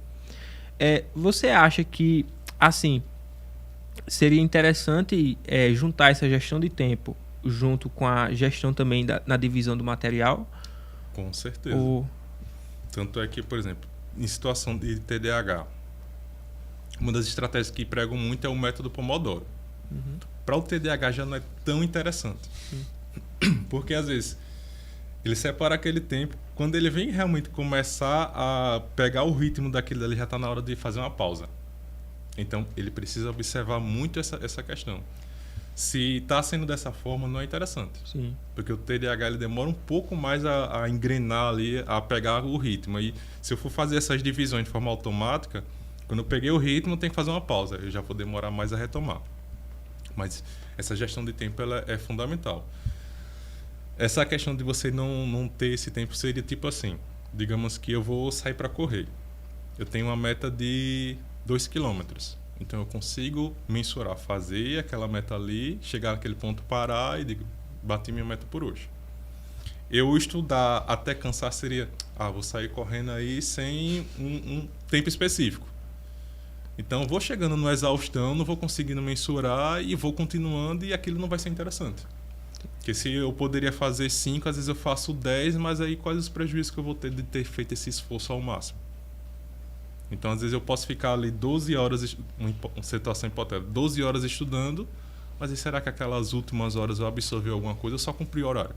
Você acha que, assim, seria interessante juntar essa gestão de tempo junto com a gestão também na divisão do material? Com certeza. Tanto é que, por exemplo, em situação de TDAH, uma das estratégias que pregam muito é o método Pomodoro. Para o TDAH já não é tão interessante. Porque, às vezes, ele separa aquele tempo, quando ele vem realmente começar a pegar o ritmo daquilo ali, já está na hora de fazer uma pausa. Então, ele precisa observar muito essa questão. Se está sendo dessa forma, não é interessante. Sim. Porque o TDAH ele demora um pouco mais a engrenar ali, a pegar o ritmo. E se eu for fazer essas divisões de forma automática, quando eu peguei o ritmo, eu tenho que fazer uma pausa. Eu já vou demorar mais a retomar. Mas essa gestão de tempo ela é fundamental. Essa questão de você não ter esse tempo seria tipo assim. Digamos que eu vou sair para correr. Eu tenho uma meta de 2 quilômetros. Então eu consigo mensurar, fazer aquela meta ali, chegar naquele ponto, parar e digo, bati minha meta por hoje. Eu estudar até cansar seria, vou sair correndo aí sem um tempo específico. Então eu vou chegando no exaustão, não vou conseguindo mensurar e vou continuando e aquilo não vai ser interessante. Porque se eu poderia fazer 5, às vezes eu faço 10, mas aí quais os prejuízos que eu vou ter de ter feito esse esforço ao máximo? Então, às vezes, eu posso ficar ali 12 horas, uma situação hipotética, 12 horas estudando, mas e será que aquelas últimas horas eu absorvi alguma coisa ou só cumpri o horário?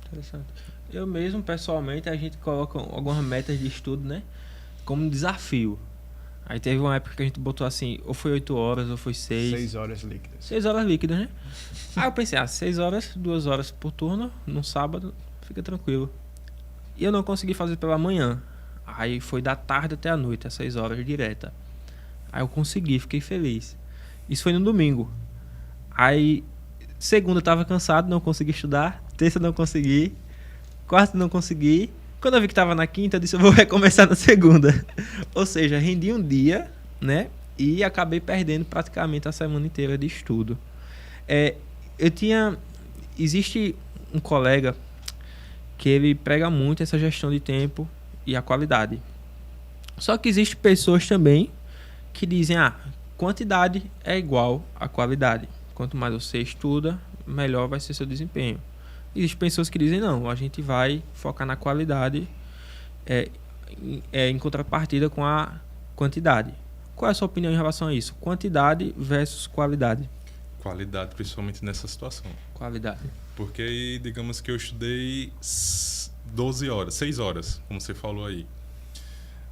Interessante. Eu mesmo, pessoalmente, a gente coloca algumas metas de estudo, né? Como desafio. Aí teve uma época que a gente botou assim, ou foi 8 horas, ou foi 6. 6 horas líquidas. 6 horas líquidas, né? Aí eu pensei, 6 horas, 2 horas por turno, num sábado, fica tranquilo. E eu não consegui fazer pela manhã. Aí foi da tarde até a noite, às 6 horas direta. Aí eu consegui, fiquei feliz. Isso foi no domingo. Aí, segunda eu tava cansado, não consegui estudar. Terça não consegui. Quarta não consegui. Quando eu vi que tava na quinta, eu disse, eu vou recomeçar na segunda. Ou seja, rendi um dia, né? E acabei perdendo praticamente a semana inteira de estudo. Existe um colega que ele prega muito essa gestão de tempo e a qualidade. Só que existem pessoas também que dizem, quantidade é igual a qualidade. Quanto mais você estuda, melhor vai ser seu desempenho. Existem pessoas que dizem, não, a gente vai focar na qualidade em contrapartida com a quantidade. Qual é a sua opinião em relação a isso? Quantidade versus qualidade. Qualidade, principalmente nessa situação. Qualidade. Porque aí, digamos que eu estudei 12 horas, 6 horas, como você falou aí.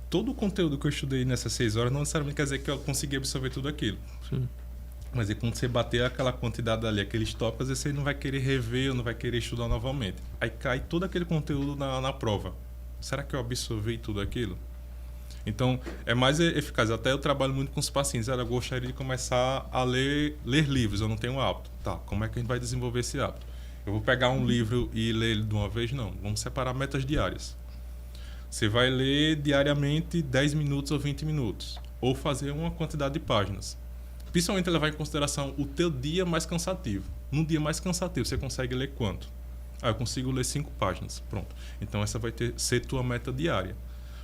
Todo o conteúdo que eu estudei nessas 6 horas não necessariamente quer dizer que eu consegui absorver tudo aquilo. Sim. Mas é quando você bater aquela quantidade ali, aqueles tópicos, você não vai querer rever ou não vai querer estudar novamente. Aí cai todo aquele conteúdo na prova. Será que eu absorvi tudo aquilo? Então, é mais eficaz. Até eu trabalho muito com os pacientes. Eu gostaria de começar a ler livros. Eu não tenho hábito. Tá, como é que a gente vai desenvolver esse hábito? Eu vou pegar um livro e ler ele de uma vez? Não. Vamos separar metas diárias. Você vai ler diariamente 10 minutos ou 20 minutos. ou fazer uma quantidade de páginas. Principalmente levar em consideração o teu dia mais cansativo. Num dia mais cansativo, você consegue ler quanto? Eu consigo ler 5 páginas. Pronto. Então, essa vai ser tua meta diária.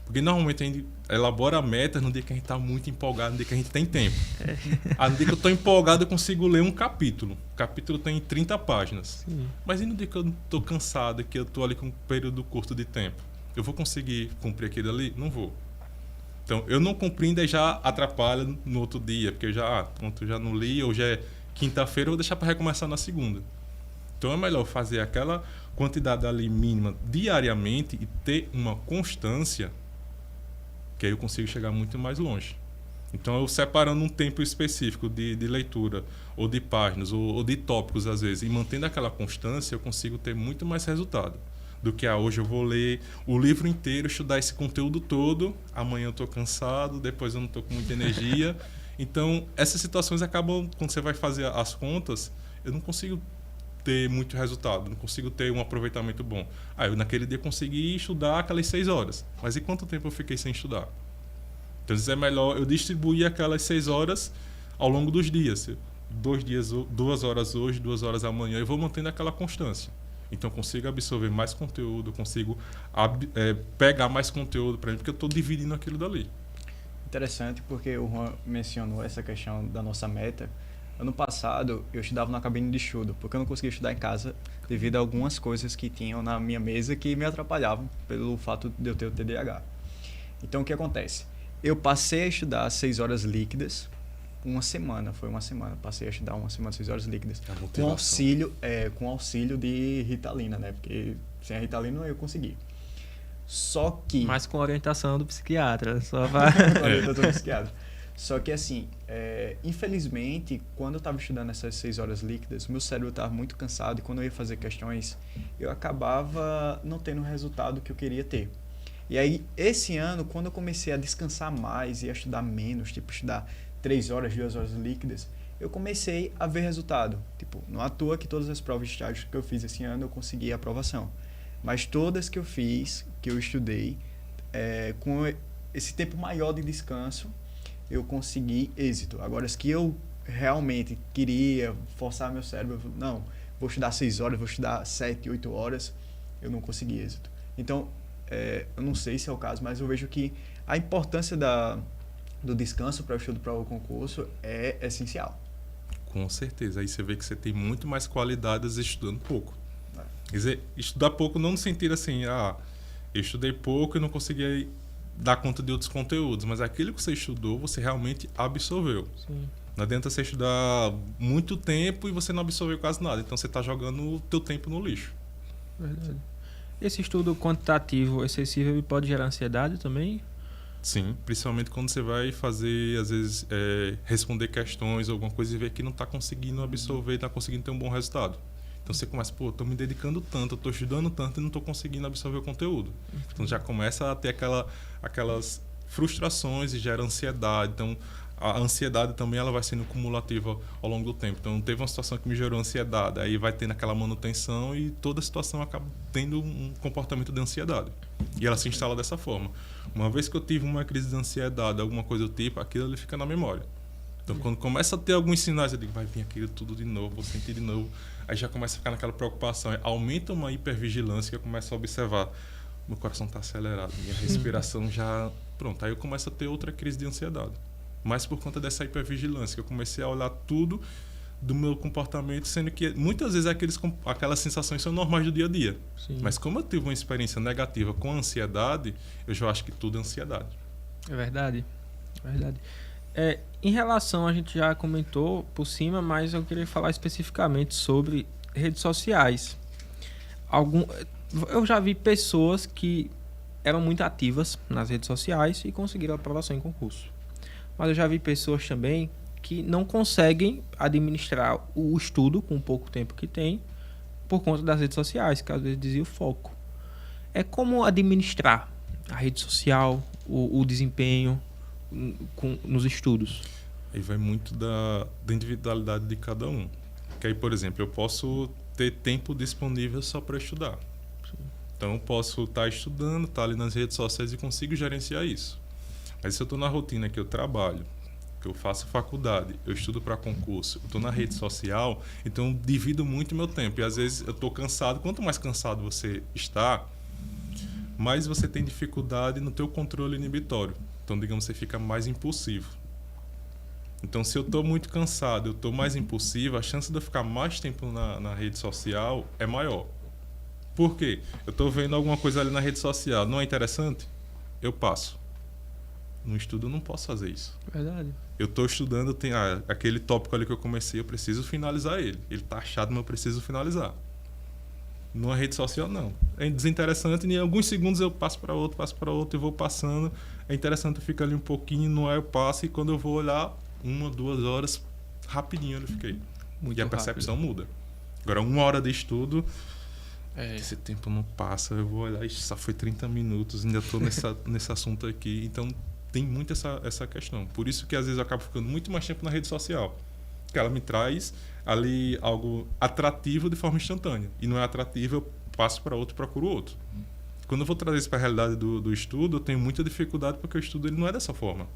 Porque, normalmente, a gente elabora metas no dia que a gente está muito empolgado, no dia que a gente tem tempo. No dia que eu estou empolgado, eu consigo ler um capítulo. O capítulo tem 30 páginas. Sim. Mas e no dia que eu estou cansado, que eu estou ali com um período curto de tempo? Eu vou conseguir cumprir aquilo ali? Não vou. Então, eu não cumprindo aí já atrapalha no outro dia, porque eu já não li, ou já é quinta-feira, eu vou deixar para recomeçar na segunda. Então, é melhor fazer aquela quantidade ali mínima diariamente e ter uma constância, que aí eu consigo chegar muito mais longe. Então, eu separando um tempo específico de leitura, ou de páginas, ou de tópicos, às vezes, e mantendo aquela constância, eu consigo ter muito mais resultado do que hoje eu vou ler o livro inteiro, estudar esse conteúdo todo, amanhã eu estou cansado, depois eu não estou com muita energia. Então, essas situações acabam, quando você vai fazer as contas, eu não consigo ter muito resultado, não consigo ter um aproveitamento bom. Eu naquele dia consegui estudar aquelas 6 horas, mas e quanto tempo eu fiquei sem estudar? Então, às vezes é melhor eu distribuir aquelas 6 horas ao longo dos dias. 2 horas hoje, 2 horas amanhã, eu vou mantendo aquela constância. Então, eu consigo absorver mais conteúdo, eu consigo pegar mais conteúdo para mim, porque eu estou dividindo aquilo dali. Interessante, porque o Juan mencionou essa questão da nossa meta. Ano passado, eu estudava na cabine de estudo, porque eu não conseguia estudar em casa devido a algumas coisas que tinham na minha mesa que me atrapalhavam pelo fato de eu ter o TDAH. Então, o que acontece? Eu passei a estudar 6 horas líquidas uma semana. Passei a estudar uma semana, 6 horas líquidas. Com auxílio de Ritalina, né? Porque sem a Ritalina eu consegui. Só que... Mas com orientação do psiquiatra. Só vai... orientação do psiquiatra. Só que assim, infelizmente, quando eu estava estudando essas 6 horas líquidas, meu cérebro estava muito cansado e quando eu ia fazer questões, eu acabava não tendo o resultado que eu queria ter. E aí, esse ano, quando eu comecei a descansar mais e a estudar menos, tipo, estudar 3 horas, 2 horas líquidas, eu comecei a ver resultado. Tipo, não à toa que todas as provas de estágio que eu fiz esse ano, eu consegui a aprovação. Mas todas que eu fiz, que eu estudei, com esse tempo maior de descanso, eu consegui êxito. Agora, as que eu realmente queria forçar meu cérebro, não, vou estudar 6 horas, vou estudar 7, 8 horas, eu não consegui êxito. Então, eu não sei se é o caso, mas eu vejo que a importância do descanso para o estudo para o concurso é essencial. Com certeza. Aí você vê que você tem muito mais qualidades estudando pouco. Quer dizer, estudar pouco não no sentido assim, eu estudei pouco e não consegui dar conta de outros conteúdos, mas aquilo que você estudou, você realmente absorveu. Sim. Não adianta você estudar muito tempo e você não absorveu quase nada. Então você está jogando o teu tempo no lixo. Verdade. Esse estudo quantitativo excessivo ele pode gerar ansiedade também? Sim, principalmente quando você vai fazer, às vezes, responder questões ou alguma coisa e ver que não está conseguindo absorver, não está conseguindo ter um bom resultado. Então você começa, estou me dedicando tanto, estou estudando tanto e não estou conseguindo absorver o conteúdo. Então já começa a ter aquelas frustrações e gera ansiedade. Então a ansiedade também ela vai sendo cumulativa ao longo do tempo. Então teve uma situação que me gerou ansiedade, aí vai tendo aquela manutenção e toda a situação acaba tendo um comportamento de ansiedade. E ela se instala dessa forma. Uma vez que eu tive uma crise de ansiedade, alguma coisa do tipo, aquilo ali fica na memória. Então quando começa a ter alguns sinais, eu digo, vai vir aquilo tudo de novo, vou sentir de novo. Aí já começa a ficar naquela preocupação. Aumenta uma hipervigilância que eu começo a observar. Meu coração está acelerado, minha respiração já... Pronto, aí eu começo a ter outra crise de ansiedade. Mas por conta dessa hipervigilância, que eu comecei a olhar tudo do meu comportamento, sendo que muitas vezes aquelas sensações são normais do dia a dia. Sim. Mas como eu tive uma experiência negativa com ansiedade, eu já acho que tudo é ansiedade. É verdade. É verdade. Em relação, a gente já comentou por cima, mas eu queria falar especificamente sobre redes sociais. Eu já vi pessoas que eram muito ativas nas redes sociais e conseguiram aprovação em concurso. Mas eu já vi pessoas também que não conseguem administrar o estudo com o pouco tempo que tem por conta das redes sociais, que às vezes desvia o foco. É como administrar a rede social, o desempenho nos estudos. Aí vai muito da individualidade de cada um. Porque aí, por exemplo, eu posso ter tempo disponível só para estudar. Sim. Então, eu posso estar estudando, estar ali nas redes sociais e consigo gerenciar isso. Aí se eu estou na rotina que eu trabalho, que eu faço faculdade, eu estudo para concurso, eu estou na rede social, então eu divido muito meu tempo. E às vezes eu estou cansado. Quanto mais cansado você está, mais você tem dificuldade no teu controle inibitório. Então, digamos, você fica mais impulsivo. Então, se eu estou muito cansado, eu estou mais impulsivo, a chance de eu ficar mais tempo na rede social é maior. Por quê? Eu estou vendo alguma coisa ali na rede social, não é interessante? Eu passo. No estudo eu não posso fazer isso. Verdade. Eu estou estudando, tem aquele tópico ali que eu comecei, eu preciso finalizar ele. Ele está achado, mas eu preciso finalizar. Numa rede social, não. É desinteressante, em alguns segundos eu passo para outro e vou passando. É interessante, eu fico ali um pouquinho, não é, eu passo, e quando eu vou olhar, 1, 2 horas, rapidinho eu fiquei. Muito e a percepção muda. Agora, 1 hora de estudo, esse tempo não passa, eu vou olhar, só foi 30 minutos, ainda estou nesse assunto aqui. Então, tem muito essa questão. Por isso que às vezes eu acabo ficando muito mais tempo na rede social. Que ela me traz ali algo atrativo de forma instantânea. E não é atrativo, eu passo para outro e procuro outro. Quando eu vou trazer isso para a realidade do estudo, eu tenho muita dificuldade porque o estudo ele não é dessa forma.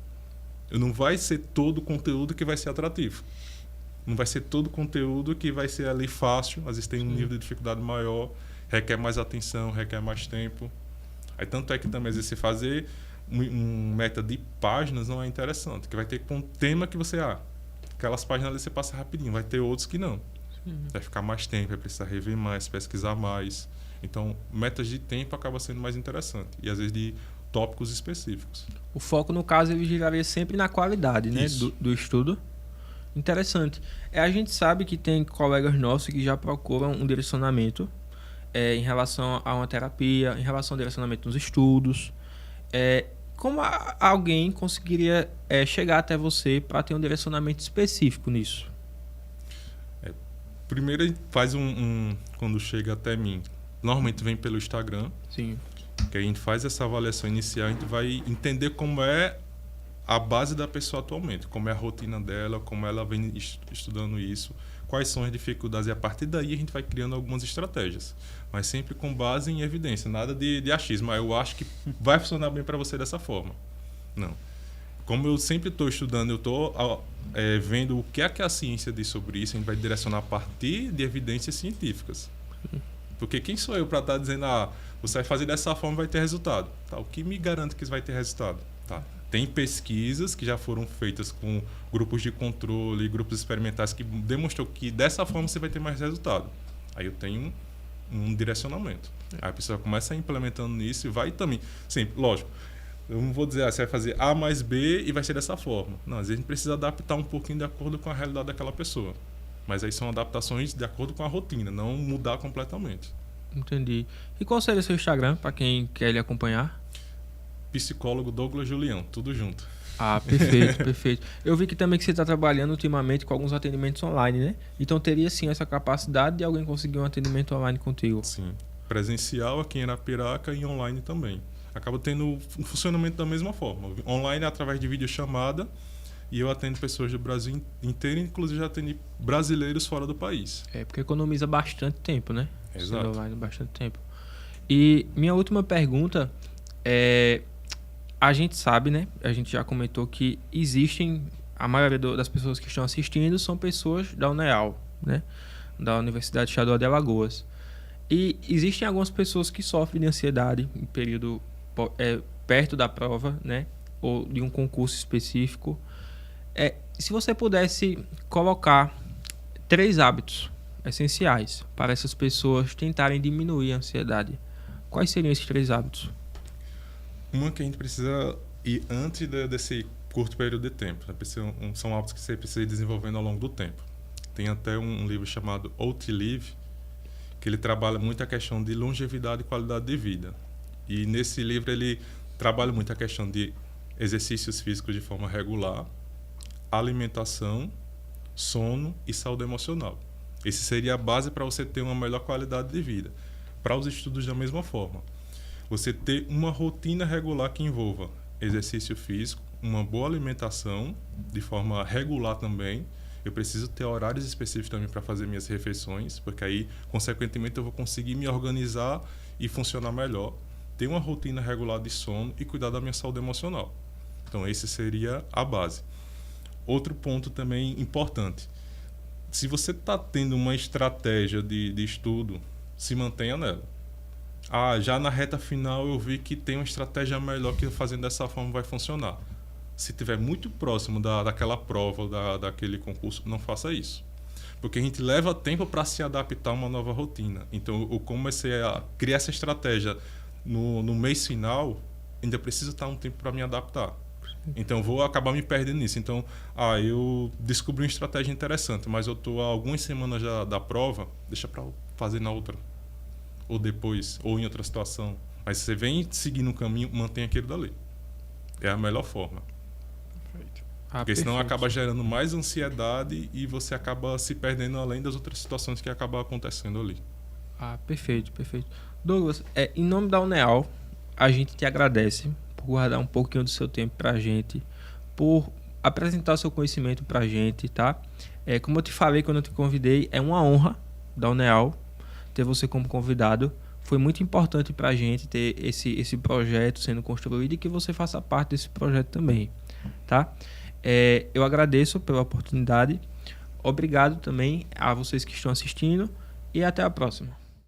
Não vai ser todo o conteúdo que vai ser atrativo. Não vai ser todo o conteúdo que vai ser ali fácil. Às vezes tem um nível de dificuldade maior, requer mais atenção, requer mais tempo. Aí tanto é que também às vezes você fazer um meta de páginas não é interessante, que vai ter um tema que você... aquelas páginas ali você passa rapidinho, vai ter outros que não. Vai ficar mais tempo, vai precisar rever mais, pesquisar mais. Então, metas de tempo acaba sendo mais interessante. E às vezes de tópicos específicos. O foco, no caso, ele giraria sempre na qualidade, né, do estudo. Interessante. A gente sabe que tem colegas nossos que já procuram um direcionamento em relação a uma terapia, em relação ao direcionamento nos estudos. Como alguém conseguiria chegar até você para ter um direcionamento específico nisso? Primeiro, a gente faz quando chega até mim, normalmente vem pelo Instagram. Sim. Que a gente faz essa avaliação inicial, a gente vai entender como é a base da pessoa atualmente, como é a rotina dela, como ela vem estudando isso, quais são as dificuldades, e a partir daí a gente vai criando algumas estratégias, mas sempre com base em evidência, nada de achismo. Eu acho que vai funcionar bem para você dessa forma. Não. Como eu sempre estou estudando, eu estou vendo o que é que a ciência diz sobre isso, a gente vai direcionar a partir de evidências científicas. Porque quem sou eu para estar dizendo, você vai fazer dessa forma e vai ter resultado? Tá, o que me garante que isso vai ter resultado? Tá. Tem pesquisas que já foram feitas com grupos de controle, grupos experimentais, que demonstrou que dessa forma você vai ter mais resultado. Aí eu tenho um direcionamento. Aí a pessoa começa implementando nisso e vai também. Sim, lógico. Eu não vou dizer, você vai fazer A mais B e vai ser dessa forma. Não, às vezes a gente precisa adaptar um pouquinho de acordo com a realidade daquela pessoa. Mas aí são adaptações de acordo com a rotina, não mudar completamente. Entendi. E qual seria o seu Instagram, para quem quer lhe acompanhar? Psicólogo Douglas Julião, tudo junto. Perfeito, perfeito. Eu vi que também que você está trabalhando ultimamente com alguns atendimentos online, né? Então teria sim essa capacidade de alguém conseguir um atendimento online contigo. Sim. Presencial aqui em Arapiraca e online também. Acaba tendo um funcionamento da mesma forma. Online através de videochamada, e eu atendo pessoas do Brasil inteiro, inclusive já atendi brasileiros fora do país. Porque economiza bastante tempo, né? Exato. Online, bastante tempo. E minha última pergunta é... A gente sabe, né? A gente já comentou que existem... A maioria das pessoas que estão assistindo são pessoas da UNEAL, né? Da Universidade Estadual de Alagoas. E existem algumas pessoas que sofrem de ansiedade em período perto da prova, né? Ou de um concurso específico. Se você pudesse colocar 3 hábitos essenciais para essas pessoas tentarem diminuir a ansiedade, quais seriam esses 3 hábitos? Uma que a gente precisa ir antes desse curto período de tempo. São hábitos que você precisa ir desenvolvendo ao longo do tempo. Tem até um livro chamado Outlive, que ele trabalha muito a questão de longevidade e qualidade de vida. E nesse livro ele trabalha muito a questão de exercícios físicos de forma regular, alimentação, sono e saúde emocional. Esse seria a base para você ter uma melhor qualidade de vida. Para os estudos da mesma forma. Você ter uma rotina regular que envolva exercício físico, uma boa alimentação, de forma regular também. Eu preciso ter horários específicos também para fazer minhas refeições, porque aí, consequentemente, eu vou conseguir me organizar e funcionar melhor. Ter uma rotina regular de sono e cuidar da minha saúde emocional. Então, esse seria a base. Outro ponto também importante. Se você está tendo uma estratégia de estudo, se mantenha nela. Já na reta final eu vi que tem uma estratégia melhor que fazendo dessa forma vai funcionar. Se estiver muito próximo daquela prova, daquele concurso, não faça isso. Porque a gente leva tempo para se adaptar a uma nova rotina. Então, eu comecei a criar essa estratégia no mês final, ainda precisa estar um tempo para me adaptar. Então, eu vou acabar me perdendo nisso. Então, eu descobri uma estratégia interessante, mas eu estou há algumas semanas já da prova, deixa para fazer na outra. Ou depois, ou em outra situação. Mas você vem seguindo o caminho, mantém aquele dali. É a melhor forma. Porque senão acaba gerando mais ansiedade e você acaba se perdendo além das outras situações que acabam acontecendo ali. Perfeito. Douglas, em nome da UNEAL, a gente te agradece por guardar um pouquinho do seu tempo pra gente, por apresentar seu conhecimento pra gente, tá? Como eu te falei quando eu te convidei, é uma honra da UNEAL ter você como convidado. Foi muito importante pra gente ter esse projeto sendo construído e que você faça parte desse projeto também, tá? Eu agradeço pela oportunidade. Obrigado também a vocês que estão assistindo e até a próxima.